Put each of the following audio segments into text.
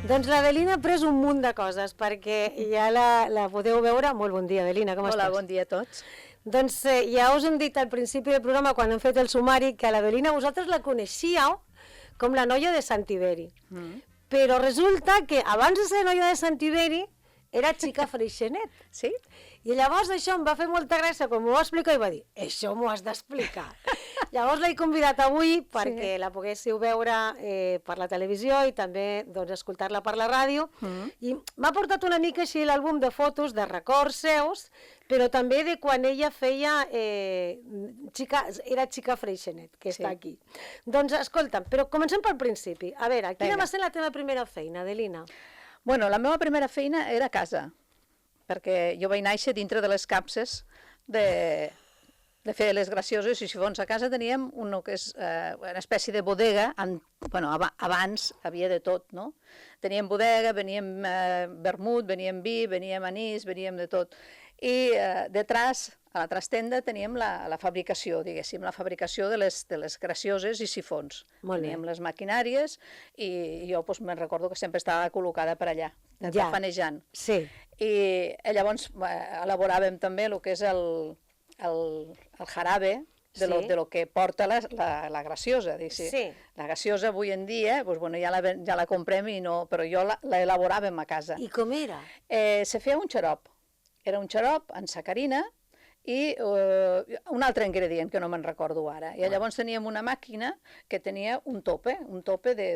Doncs l'Adelina ha pres un munt de coses, perquè ja la podeu veure. Molt bon dia, Adelina, com estàs? Hola, bon dia a tots. Doncs ja us hem dit al principi del programa, quan hem fet el sumari, que l'Adelina vosaltres la coneixíeu com la noia de Sant Tiberi. Però resulta que abans de ser noia de Sant Tiberi era xica Freixenet. Sí? I llavors això em va fer molta gràcia, quan m'ho va explicar i va dir, això m'ho has d'explicar. Llavors l'he convidat avui perquè la poguéssiu veure per la televisió i també doncs, escoltar-la per la ràdio. I m'ha portat una mica així l'àlbum de fotos, de records seus, però també de quan ella feia... era xica Freixenet, que està aquí. Doncs escolta'm, però comencem pel principi. A veure, quina va ser la teva primera feina, Adelina? Bueno, la meva primera feina era a casa, perquè jo vaig néixer dintre de les capses de fer les gracioses i sifons. A casa teníem una espècie de bodega, abans havia de tot, no? Teníem bodega, veníem vermut, veníem vi, veníem anís, veníem de tot. I detrás, a la trastenda, teníem la fabricació, diguéssim, la fabricació de les gracioses i sifons. Teníem les maquinàries i jo me'n recordo que sempre estava col·locada per allà, tafanejant. Sí. I llavors elaboràvem també el que és el jarabe de lo que porta la graciosa. La graciosa avui en dia ja la comprem, però jo l'elaboràvem a casa. I com era? Se feia un xarop. Era un xarop amb sacarina i un altre ingredient que no me'n recordo ara. I llavors teníem una màquina que tenia un tope,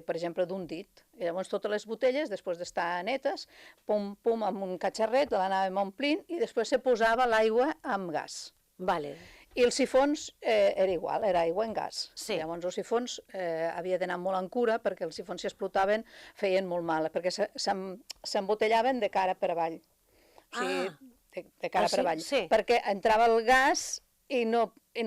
per exemple, d'un dit. I llavors totes les botelles, després d'estar netes, pum, pum, amb un catxarret, l'anàvem omplint i després se posava l'aigua amb gas. Vale. I els sifons era igual, era aigua en gas. Sí. Llavors els sifons havia d'anar molt en cura perquè els sifons, si explotaven, feien molt mal, perquè s'embotellaven de cara per avall. O sigui, de cara per avall. Sí. Perquè entrava el gas i no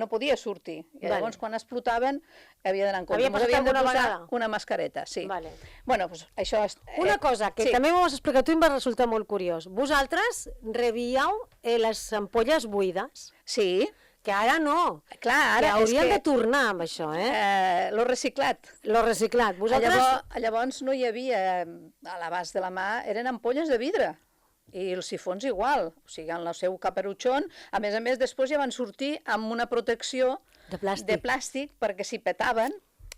podia sortir. I llavors, quan explotaven, havia d'anar en compte. Havia passat alguna vegada? Una mascareta, sí. Vale. Bueno, doncs això... Una cosa que també m'ho has explicat tu i em va resultar molt curiós. Vosaltres rebíeu les ampolles buides? Sí. Que ara no. Clar, ara que haurien de tornar amb això, Lo reciclat. Lo reciclat. Vosaltres... Llavors no hi havia, a l'abast de la mà, eren ampolles de vidre. I els sifons igual, o sigui, en el seu caperutxon. A més, després ja van sortir amb una protecció de plàstic perquè s'hi petaven,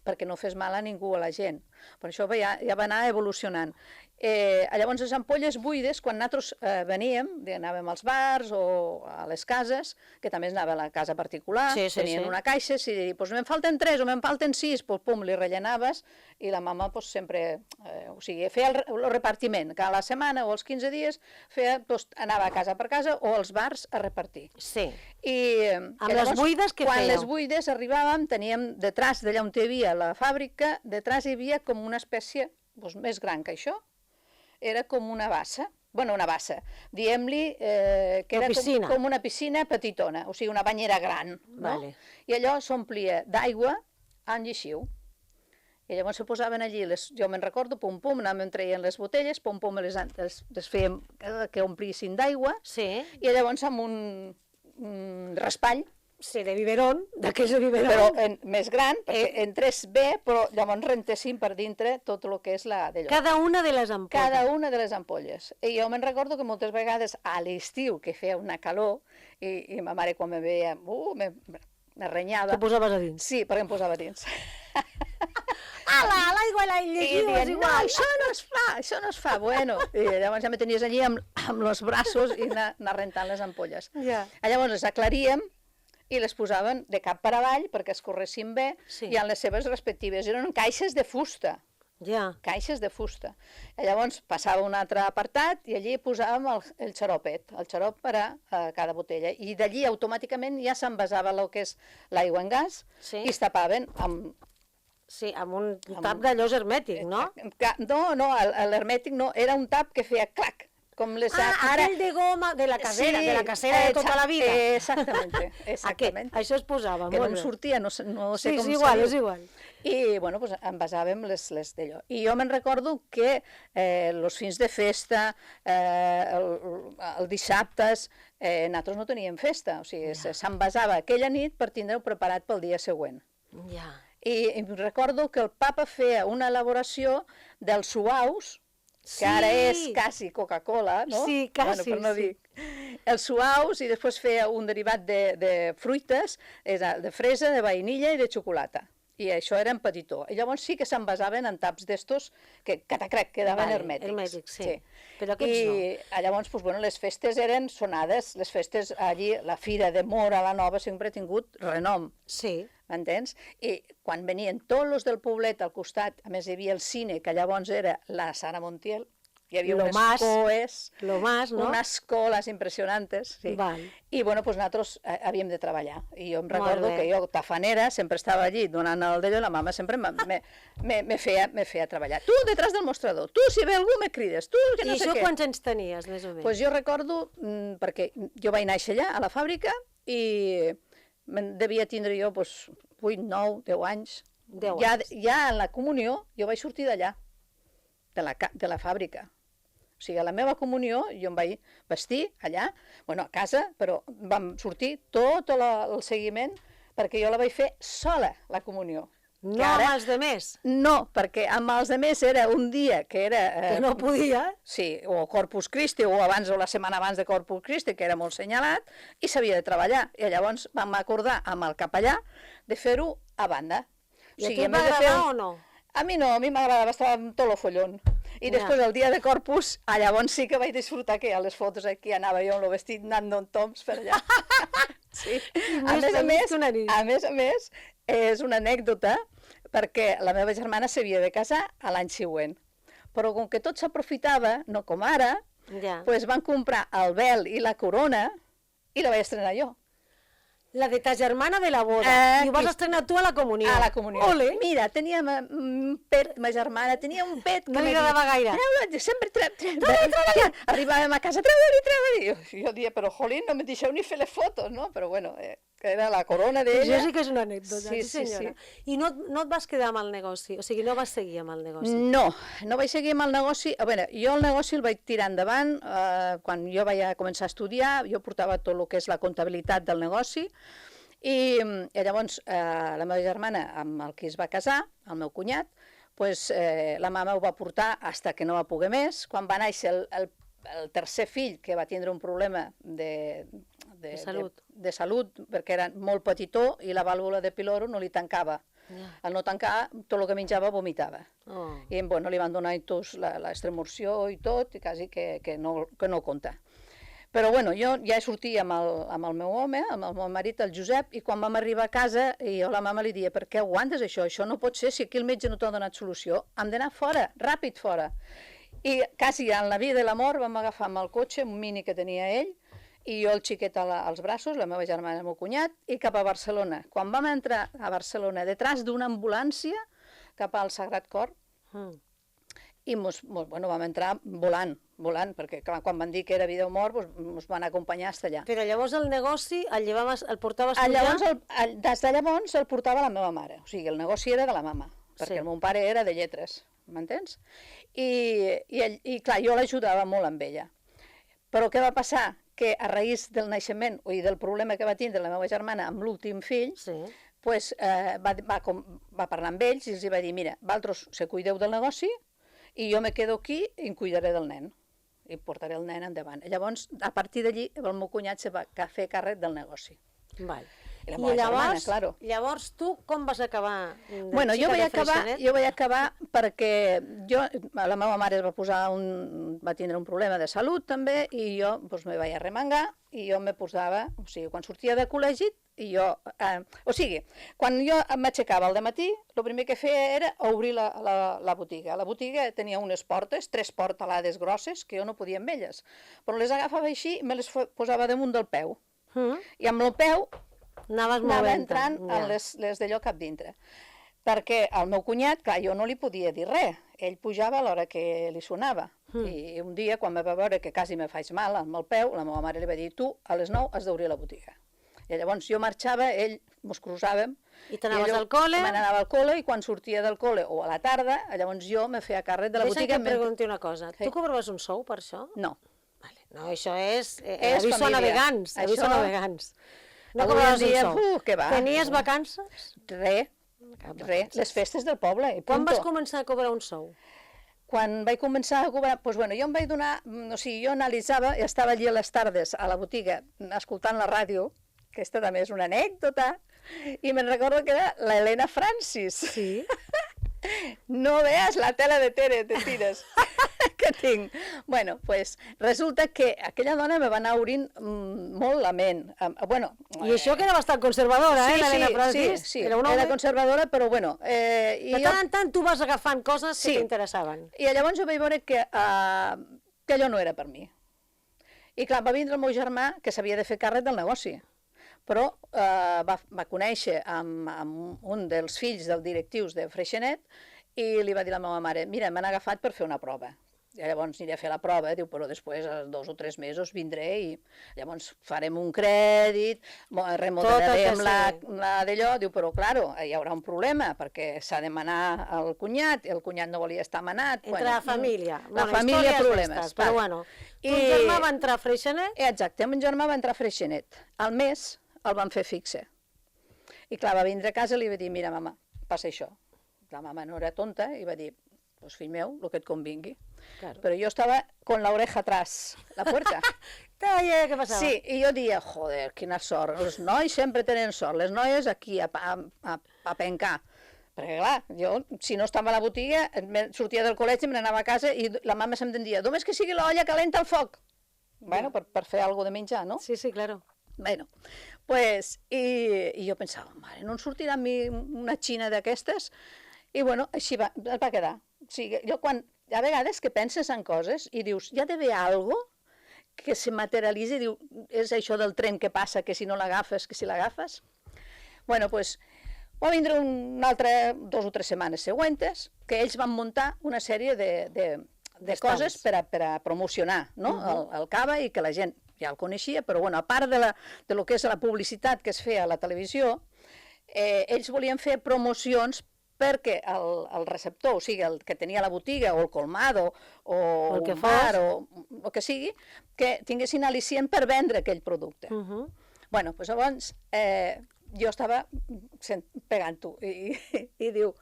perquè no fes mal a ningú, a la gent. Per això ja va anar evolucionant. Llavors, les ampolles buides, quan nosaltres veníem, anàvem als bars o a les cases, que també anava a la casa particular, tenien una caixa, si doncs me'n falten 3 o me'n falten 6, doncs pum, li rellenaves, i la mama sempre, o sigui, feia el repartiment, que a la setmana o als 15 dies anava casa per casa o als bars a repartir. Sí. Amb les buides què fèieu? Quan les buides arribàvem, teníem detrás d'allà on hi havia la fàbrica, detrás hi havia com una espècie més gran que això. Era com una bassa, diem-li que era com una piscina petitona, o sigui, una banyera gran, no? I allò s'omplia d'aigua amb lleixiu. I llavors se posaven allí, jo me'n recordo, pum, pum, anàvem traient les botelles, pum, pum, les fèiem que omplissin d'aigua, i llavors amb un raspall, sí, de biberón, d'aquells de biberón. Però més gran, perquè entrés bé, però llavors rentessin per dintre tot el que és d'allò. Cada una de les ampolles. Cada una de les ampolles. I jo me'n recordo que moltes vegades a l'estiu, que feia una calor, i ma mare quan me veia, me renyava. Te posaves a dins? Sí, perquè em posava a dins. L'aigua i la llegiu és igual. No, això no es fa, bueno. I llavors ja me tenies allí amb els braços i anar rentant les ampolles. Llavors les aclaríem, i les posaven de cap per avall perquè escorressin bé i en les seves respectives. Eren caixes de fusta. Caixes de fusta. Llavors passava un altre apartat i allí posàvem el xaropet, el xarop per a cada botella. I d'allí automàticament ja s'envasava el que és l'aigua en gas i es tapaven amb... Sí, amb un tap d'allò hermètic, no? No, l'hermètic no, era un tap que feia clac. Aquell de goma de la casera, de tota la vida. Exactament. Això es posava, molt bé. Que no em sortia, no sé com se diu. Sí, és igual. I, bueno, envasàvem les d'allò. I jo me'n recordo que els fins de festa, els dissabtes, nosaltres no teníem festa, o sigui, s'envasava aquella nit per tindre-ho preparat pel dia següent. I recordo que el papa feia una elaboració dels suaus, que ara és quasi Coca-Cola, no? Sí, quasi, per no dir. Els suaus, i després feia un derivat de fruites, de fresa, de vainilla i de xocolata. I això era en petitó. I llavors sí que s'envasaven en taps d'estos que catacrac quedaven hermètics. Hermètics, sí. Però aquests no. I llavors, les festes eren sonades, les festes allí, la Fira de Móra, la Nova, sempre ha tingut renom. Sí. M'entens? I quan venien tots els del poblet al costat, a més hi havia el cine, que llavors era la Sara Montiel, hi havia unes coes, unes coles impressionantes. Sí. I nosaltres havíem de treballar. I jo em recordo que jo, tafanera, sempre estava allí donant el d'allò, la mama sempre me feia treballar. Tu, detrás del mostrador, tu, si ve algú, me crides, tu, que no sé què. I això quants anys tenies, més o menys? Doncs jo recordo, perquè jo vaig néixer allà, a la fàbrica, i devia tindre jo 8, 9, 10 anys. Ja en la comunió jo vaig sortir d'allà, de la fàbrica. O sigui, a la meva comunió jo em vaig vestir allà, a casa, però vam sortir tot el seguiment perquè jo la vaig fer sola, la comunió. No amb els demés? No, perquè amb els demés era un dia que era... Que no podia? Sí, o Corpus Christi, o la setmana abans de Corpus Christi, que era molt senyalat, i s'havia de treballar. I llavors vam acordar amb el capellà de fer-ho a banda. I a tu et va agradar o no? A mi no, a mi m'agradava, estava amb tot lo follón. I després, el dia de Corpus, llavors sí que vaig disfrutar, que a les fotos aquí anava jo amb el vestit anant d'on toms per allà. Sí. A més a més, és una anècdota, perquè la meva germana s'havia de casar a l'any següent. Però com que tot s'aprofitava, no com ara, doncs van comprar el vel i la corona i la vaig estrenar jo. La de ta germana de la boda. I ho vas estrenar tu a la comunió. A la comunió. Ole. Mira, tenia un pet, ma germana, tenia un pet que no li agradava gaire. Sempre treballant. Arribàvem a casa, treballant. Jo dia, però jolín, no me deixeu ni fer les fotos, no? Però bueno, que era la corona d'ella. Això sí que és una anècdota, sí senyora. I no et vas quedar amb el negoci? O sigui, no vas seguir amb el negoci? No, no vaig seguir amb el negoci. A veure, jo el negoci el vaig tirar endavant. Quan jo vaig començar a estudiar, jo portava tot el que és la comptabilitat del negoci. I llavors la meva germana, amb el que es va casar, el meu cunyat, la mama ho va portar fins que no va poder més. Quan va néixer el tercer fill, que va tindre un problema de salut, perquè era molt petitó i la vàlvula de piloro no li tancava. Al no tancar, tot el que menjava vomitava. I li van donar l'extremorció i tot, i quasi que no compta. Però jo ja sortia amb el meu home, amb el meu marit, el Josep, i quan vam arribar a casa, jo a la mama li dia, per què aguantes això? Això no pot ser, si aquí el metge no t'ha donat solució. Hem d'anar fora, ràpid fora. I quasi en la vida de la mort vam agafar amb el cotxe, un mini que tenia ell, i jo el xiquet als braços, la meva germana i el meu cunyat, i cap a Barcelona. Quan vam entrar a Barcelona, detrás d'una ambulància, cap al Sagrat Cor, i vam entrar volant, perquè quan van dir que era vida o mort, ens van acompanyar fins allà. Però llavors el negoci el portaves tu ja? Des de llavors el portava la meva mare, o sigui, el negoci era de la mama, perquè el meu pare era de lletres, m'entens? I clar, jo l'ajudava molt amb ella. Però què va passar? Que a raïs del naixement i del problema que va tindre la meva germana amb l'últim fill, va parlar amb ells i els va dir, mira, vosaltres se cuideu del negoci i jo me quedo aquí i em cuidaré del nen. I portaré el nen endavant. Llavors, a partir d'allí, el meu cunyat se va fer càrrec del negoci. I llavors tu com vas acabar? Bueno, jo vaig acabar perquè la meva mare va tindre un problema de salut també i jo me vaig arremangar i jo me posava, o sigui, quan sortia de col·legi, quan jo m'aixecava al dematí, el primer que feia era obrir la botiga. La botiga tenia unes portes, 3 portalades grosses, que jo no podia amb elles, però les agafava així i me les posava damunt del peu. I amb el peu anava entrant les d'allò cap dintre. Perquè el meu cunyat, clar, jo no li podia dir res. Ell pujava a l'hora que li sonava. I un dia, quan me va veure que quasi me faig mal amb el peu, la meva mare li va dir, tu, a les 9 has d'obrir la botiga. I llavors jo marxava, ell mos cruzàvem. I t'anaves al col·le? Me n'anava al col·le i quan sortia del col·le o a la tarda, llavors jo me feia càrrec de la botiga. Deixa'm que et pregunti una cosa. Tu cobraves un sou per això? No. No, això és aviso a navegants. Aviso a navegants. No cobraves un sou. Tenies vacances? Res. Les festes del poble. Quan vas començar a cobrar un sou? quan vaig començar a cobrar, doncs bueno, jo em vaig donar, o sigui, jo analitzava, i estava allí a les tardes a la botiga escoltant la ràdio, aquesta també és una anècdota, i me'n recordo que era l'Helena Francis. Sí. No veas la tela de tires que tinc. Bueno, pues resulta que aquella dona me va anar obrint molt la ment. Bueno, I això que era bastant conservadora, l'Helena Francis? Sí, era conservadora, però bueno... De tant en tant tu vas agafant coses que t'interessaven. I llavors jo vaig veure que allò no era per mi. I clar, va vindre el meu germà, que s'havia de fer càrrec del negoci, però va conèixer amb un dels fills dels directius de Freixenet i li va dir a la meva mare, mira, m'han agafat per fer una prova. I llavors aniré a fer la prova, diu, però després, als 2 o 3 mesos, vindré i llavors farem un crèdit, remodelarem la d'allò, diu, però, claro, hi haurà un problema, perquè s'ha de manar el cunyat, i el cunyat no volia estar manat. Entre la família. La família, problemes. Però bueno, ton germà va entrar a Freixenet? Exacte, el meu germà va entrar a Freixenet. Al mes el van fer fixe. I clar, va vindre a casa i li va dir, mira, mama, passa això. La mama no era tonta i va dir, pues fill meu, el que et convingui. Claro. Però jo estava con la oreja atrás, la puerta. Què passava? Sí, i jo dia, joder, quina sort, els nois sempre tenen sort, les noies aquí a pencar. Perquè clar, jo, si no estava a la botiga, sortia del col·legi, me n'anava a casa i la mama se'm deia, només que sigui l'olla calenta al foc. Bueno, per fer alguna de menjar, no? Sí, sí, claro. Bueno, pues, i jo pensava, mare, no em sortirà a mi una xina d'aquestes? I bueno, així va quedar. O sigui, jo quan, a vegades que penses en coses i dius, hi ha d'haver alguna que se materialitzi, diu, és això del tren que passa, que si no l'agafes, que si l'agafes. Bueno, pues, va vindre un altre 2 o 3 setmanes següents que ells van muntar una sèrie de coses per a promocionar, no? El cava i que la gent ja el coneixia, però bueno, a part de lo que és la publicitat que es feia a la televisió, ells volien fer promocions perquè el receptor, o sigui, el que tenia la botiga, o el colmado, o un bar, o el que sigui, que tinguessin al·licient per vendre aquell producte. Bueno, doncs llavors jo estava pegant-ho i diu,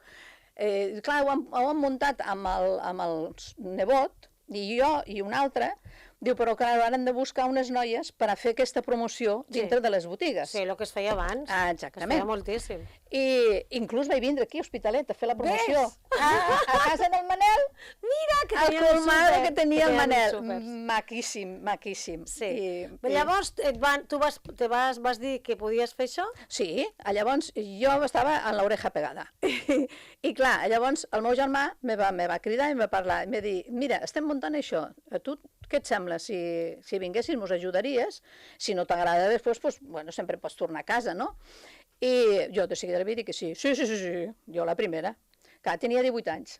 clar, ho han muntat amb el nebot, i jo i un altre, diu, però clar, ara hem de buscar unes noies per a fer aquesta promoció dintre de les botigues. Sí, el que es feia abans. Exactament. Es feia moltíssim. I inclús vaig vindre aquí a Hospitalet a fer la promoció. A casa del Manel. Mira, que el colmado que tenia el Manel. Maquíssim, maquíssim. Sí. Llavors, tu vas dir que podies fer això? Sí, llavors jo estava en l'oreja pegada. I clar, llavors el meu germà me va cridar i em va parlar, i em va dir, mira, estem muntant això, a tu què et sembla? Si vinguessis mos ajudaries, si no t'agrada després, doncs, bueno, sempre pots tornar a casa, no? I jo de seguida li vaig dir que sí, jo la primera. Clar, tenia 18 anys.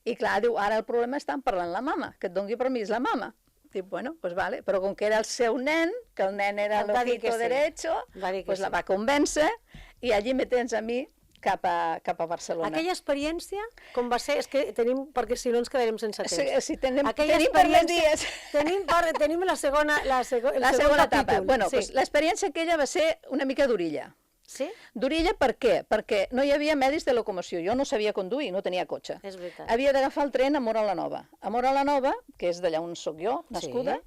I clar, diu, ara el problema està en parlar amb la mama, que et doni permís la mama. Dic, bueno, doncs vale, però com que era el seu nen, que el nen era l'ojito derecho, doncs la va convèncer i allí me tens a mi cap a Barcelona. Aquella experiència, com va ser? És que tenim, perquè si no ens quedarem sense temps. Sí, tenim per més dies. Tenim la segona etapa. Bueno, l'experiència aquella va ser una mica d'orilla. Sí? D'orilla per què? Perquè no hi havia medis de locomoció. Jo no sabia conduir, no tenia cotxe. És veritat. Havia d'agafar el tren a Móra la Nova. A Móra la Nova, que és d'allà on soc jo, nascuda,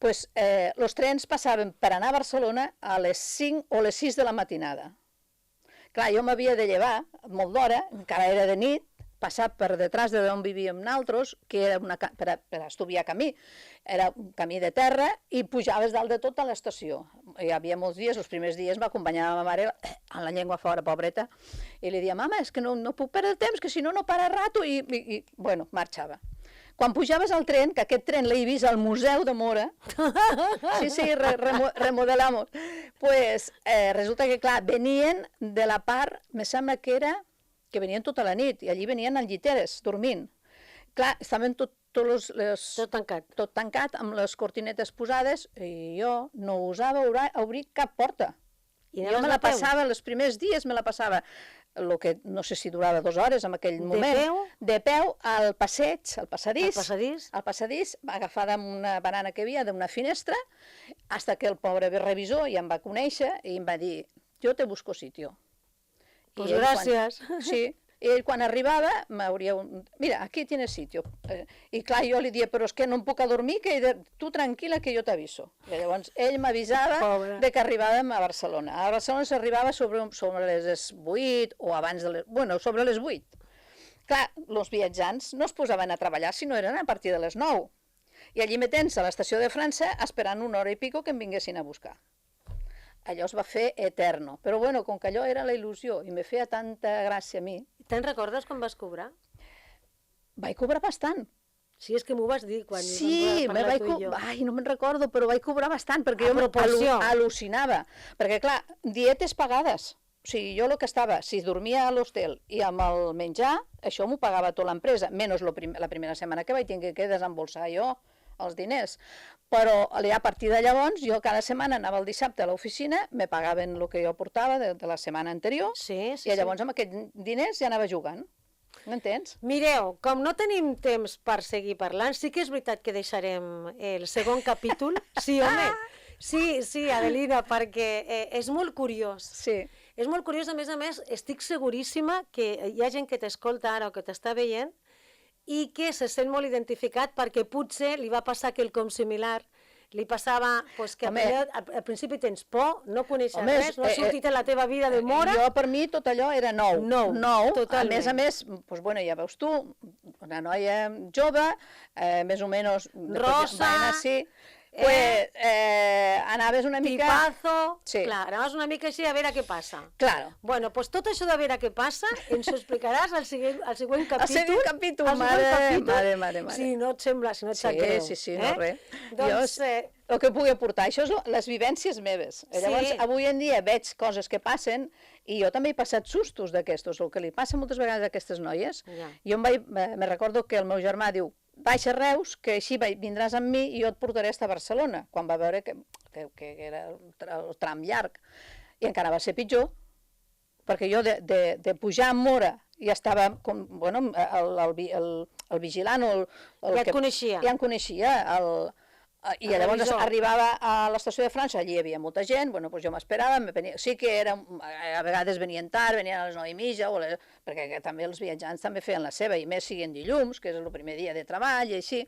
doncs els trens passaven per anar a Barcelona a les 5 o les 6 de la matinada. Clar, jo m'havia de llevar molt d'hora, encara era de nit, passar per detrás d'on vivíem nosaltres, que era per a estudiar camí. Era un camí de terra i pujaves dalt de tot a l'estació. Hi havia molts dies, els primers dies m'acompanyava ma mare amb la llengua fora, pobreta, i li deia, mama, és que no puc perdre temps, que si no, no para rato, i bueno, marxava. Quan pujaves al tren, que aquest tren l'he vist al Museu de Móra, sí, remodelamos, pues resulta que, clar, venien de la part, me sembla que era, que venien tota la nit, i allí venien en lliteres, dormint. Clar, estaven tot tancat, amb les cortinetes posades, i jo no osava obrir cap porta. Jo me la passava, els primers dies me la passava, el que no sé si durava 2 hores en aquell moment. De peu al passeig, al passadís, agafada amb una barana que hi havia d'una finestra, fins que el pobre revisor ja em va conèixer i em va dir, jo te busco sitio. Pues gràcies. Sí, I ell, quan arribava, m'hauria... Mira, aquí tienes sitio. I clar, jo li dia, però és que no em puc adormir, que tu tranquil·la que jo t'aviso. I llavors ell m'avisava de que arribàvem a Barcelona. A Barcelona s'arribava sobre les 8 o abans de les... Bueno, sobre les 8. Clar, els viatjants no es posaven a treballar si no eren a partir de les 9. I allí metents a l'estació de França esperant una hora i pico que em vinguessin a buscar. Allò es va fer eterno. Però bueno, com que allò era la il·lusió i me feia tanta gràcia a mi... Te'n recordes quan vas cobrar? Vaig cobrar bastant. Sí, és que m'ho vas dir quan sí, vam parlar tu i jo. Ai, no me'n recordo, però vaig cobrar bastant, perquè jo al·lucinava. Perquè, clar, dietes pagades. O sigui, jo el que estava, si dormia a l'hostel i amb el menjar, això m'ho pagava tota l'empresa, menys la primera setmana que vaig tenir que desembolsar jo els diners. Però a partir de llavors, jo cada setmana anava el dissabte a l'oficina, me pagaven el que jo portava de la setmana anterior, i llavors amb aquests diners ja anava jugant. M'entens? Mireu, com no tenim temps per seguir parlant, sí que és veritat que deixarem el segon capítol. Sí, home, sí, Adelina, perquè és molt curiós. Sí. És molt curiós, a més, estic seguríssima que hi ha gent que t'escolta ara o que t'està veient i que se sent molt identificat perquè potser li va passar quelcom similar. Li passava que al principi tens por, no coneixes res, no ha sortit en la teva vida de mora. Jo, per mi, tot allò era nou. Nou, totalment. A més, ja veus tu, una noia jove, més o menys... Rosa... anaves una mica... Tipazo... Sí. Clar, anaves una mica així a veure què passa. Claro. Bueno, doncs tot això de veure què passa ens ho explicaràs al següent capítol. Al següent capítol, mare. Si no et sembla, si no et sap greu. Sí, no res. Doncs... El que pugui aportar, això són les vivències meves. Llavors, avui en dia veig coses que passen i jo també he passat sustos d'aquestos. El que li passa moltes vegades a aquestes noies, jo me recordo que el meu germà diu baixa a Reus, que així vindràs amb mi i jo et portaré a Barcelona, quan va veure que era el tram llarg. I encara va ser pitjor, perquè jo de pujar amb Mora ja estava, el vigilant o el... Ja et coneixia. Ja em coneixia, i llavors arribava a l'estació de França, allí hi havia molta gent, jo m'esperava, sí que a vegades venien tard, venien a les 9:30, perquè també els viatjants també feien la seva, i més siguin dilluns, que és el primer dia de treball, i així.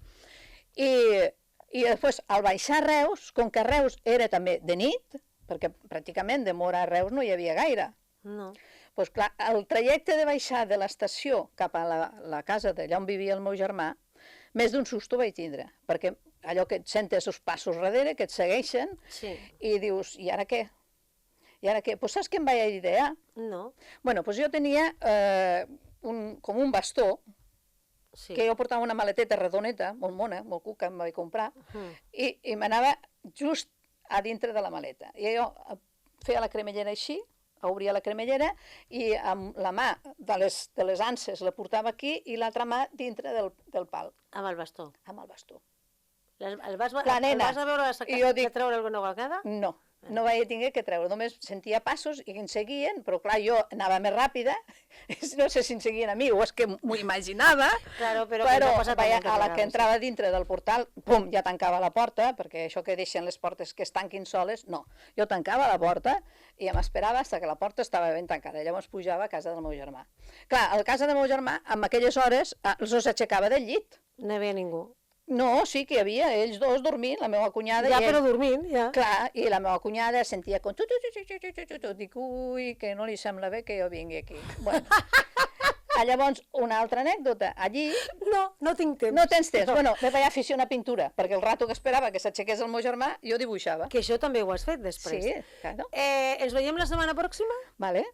I després, al baixar a Reus, com que Reus era també de nit, perquè pràcticament de Mora a Reus no hi havia gaire, doncs clar, el trajecte de baixar de l'estació cap a la casa d'allà on vivia el meu germà, més d'un susto vaig tindre, perquè allò que et sentes els passos darrere, que et segueixen, i dius, i ara què? I ara què? Doncs saps què em vaig idear? No. Bueno, doncs jo tenia com un bastó, que jo portava una maleteta redoneta, molt mona, molt cuca, em vaig comprar, i m'anava just a dintre de la maleta. I jo feia la cremallera així, obria la cremallera i amb la mà de les anses la portava aquí i l'altra mà dintre del pal. Amb el bastó? Amb el bastó. El vas a veure que treure alguna vegada? No vaig tenir que treure, només sentia passos i em seguien, però clar, jo anava més ràpida, no sé si em seguien a mi o és que m'ho imaginava, però a la que entrava dintre del portal, pum, ja tancava la porta, perquè això que deixen les portes que es tanquin soles, no, jo tancava la porta i m'esperava fins que la porta estava ben tancada, llavors pujava a casa del meu germà. Clar, a casa del meu germà, en aquelles hores, els s'aixecava del llit. No hi havia ningú. No, sí que hi havia, ells dos dormint, la meva cunyada... Ja, però dormint, ja. Clar, i la meva cunyada sentia com... Dic, ui, que no li sembla bé que jo vingui aquí. Bueno, llavors, una altra anècdota, allí... No tinc temps. No tens temps. Bueno, me vaig aficionar a pintura, perquè el rato que esperava que s'aixequés el meu germà, jo dibuixava. Que això també ho has fet després. Sí, claro. Ens veiem la setmana pròxima? Vale.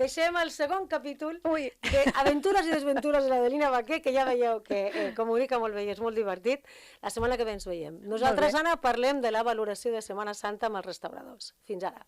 Deixem el segon capítol d'Aventures i Desventures de l'Adelina Baquer, que ja veieu que comunica molt bé i és molt divertit. La setmana que ve ens veiem. Nosaltres, Anna, parlem de la valoració de Setmana Santa amb els restauradors. Fins ara.